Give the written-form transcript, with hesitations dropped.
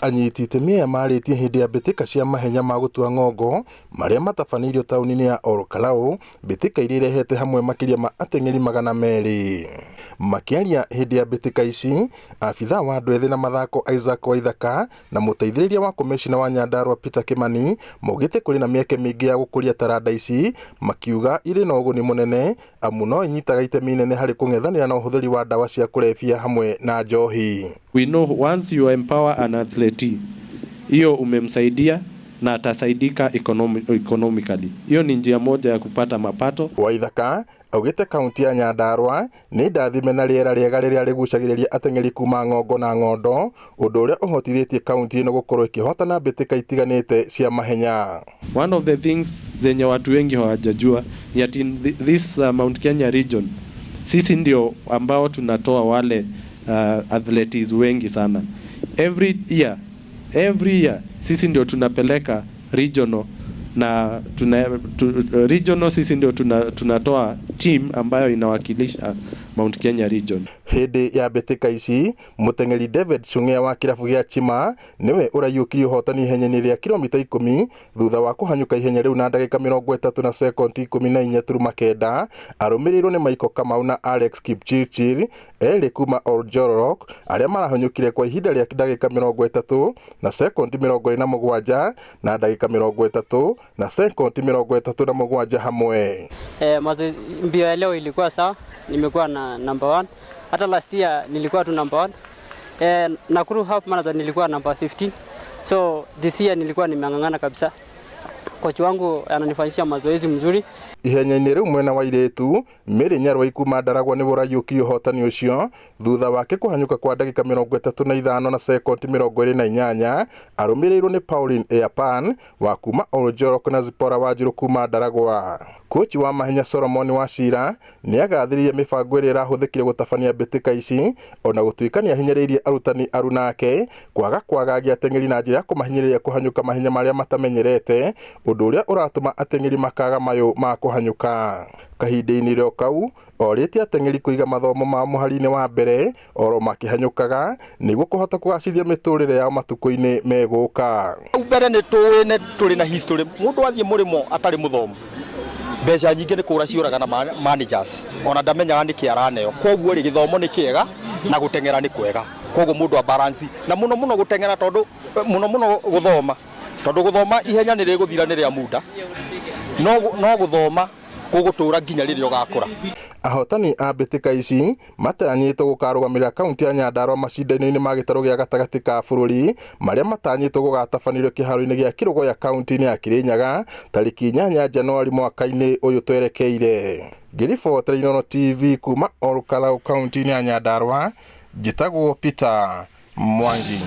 anyiti itemi aya marĩtie hĩndĩ ya mbĩtĩka cia mahenya ma gũtua ng'ongo marĩa matabanĩirio taũni-inĩ ya Olkalau, mbĩtĩka iria irehete hamwe makĩria ma ateng'eri 200. Makĩaria hĩndĩ ya mbĩtĩka ici, abithaa wa andũ ethĩ na mathako Isaac Waithaka na mũteithĩrĩria wa komishina wa Nyandarũa Peter Kimani maugĩte kũrĩ na mĩeke mĩingĩ ya gũkũria taranda ici, makiuga irĩ na ũguni mũnene amu no inyitaga itemi inene harĩ kũng'ethanĩra na ũhũthĩri wa ndawa cia kũrebia hamwe na njohi. We know once you empower an athlete, hiyo umemsaidia na atasaidika economically. Hiyo ni njia moja ya kupata mapato. Waithaka augĩte kaunti ya Nyandarũa nĩ ndathime na rĩera rĩega rĩrĩa rĩgucagĩrĩria ateng'eri kuma ng'ongo na ng'ondo, ũndũ ũrĩa ũhotithĩtie kaunti ĩno gũkorwo ĩkĩhotana mbĩtĩka itiganĩte cia mahenya. One of the things zenye watu wengi hawajajua ni ati this Mount Kenya region, sisi ndio ambao tunatoa wale athletes wengi sana. Every year sisi ndio tunapeleka regional na regional, sisi ndio tunatoa team ambayo inawakilisha Mount Kenya region. Hĩndĩ ya mbĩtĩka ici, mũteng'eri David Chung'ea wa kĩrabu gĩa Chima niwe ũraiyũkirie ũhotani ihenya-inĩ rĩa kilomita 10 thutha wa kũhanyũka ihenya rĩu na ndagĩka 30 na sekondi 14.9, arũmĩrĩirwo nĩ Michael Kamau na Alex Kipchirchir erĩ kuma Oljororok arĩa marahanyũkire kwa ihinda rĩa ndagĩka 30 na sekondi 27 na ndagĩka 30 na sekondi 37 hamwe. Mbio ya leo ilikuwa sawa, nimekuwa na number 1. Hata last year nilikuwa tu number 1. Nakuru half marathon nilikuwa number 15. So this year nilikuwa nimeng'ang'ana kabisa. Coach wangu ananifanyisha mazoezi mzuri. Ihenya-inĩ rĩu mwena wa iretu, Mary Nyarwa kuma Ndaragwa nĩ ũraiyũkirie ũhotani ũcio thutha wake kũhanyũka kwa ndagĩka 35 na sekondi 28, arũmĩrĩirwo nĩ Pauline Eapan wa kuma Oljorok na Zipora Wanjiru kuma Ndaragwa. Kochi wa mahenya Solomon Wachira nĩ agathĩrĩirie mĩbango ĩrĩa ĩrahũthĩkire gũtabania mbĩtĩka ici, ona gũtuĩka nĩ ahinyĩrĩirie arutani arunake kwagagia ateng'eri na njĩra ya kũmahinyĩrĩria kũhanyũka mahenya marĩa matamenyerete, ũndũ ũrĩa ũratũma ateng'eri makaga mayũ ma kũhanyũka. Kahinda-inĩ rĩo kau orĩtie ateng'eri kũiga mathomo ma mũhari-inĩ wa mbere oro makĩhanyũkaga nĩguo kũhota kũgacĩrithia mĩtũrĩre yao matukũ-inĩ megũka. Mbere nĩ tũrĩ na history, mũndũ athiĩ mũrĩmo atarĩ mũthomu, mbeca nyingĩ nĩ kũra ciũraga na managers, ona ndamenyaga nĩ kĩaraneo. Koguo rĩ gĩthomo nĩ kĩega na gũteng'era nĩ kwega, koguo mũndũ a balance na mũno gũteng'era, tondũ mũno gũthoma, tondũ gũthoma ihenya nĩ rĩgũthira nĩ rĩa muda, no gũthoma gũgũtũra nginya rĩrĩa ũgakũra. Ahotani a mbĩtĩka ici matanyĩtwo gũkarũgamĩrĩra kaunti ya Nyandarũa macinda-inĩ ma gĩtarũ gĩa gatagatĩ ka bũrũri marĩa matanyĩtwo gũgatabanĩrio kĩharo-inĩ gĩa Kĩrũgoya kaunti-inĩ ya Kĩrĩnyaga tarĩki 8 Januari mwaka-inĩ ũyũ twerekeire. Ngĩribotera Inono TV kuma Olkalau kaunti-inĩ ya Nyandarũa, njĩtagwo Peter Mwangi.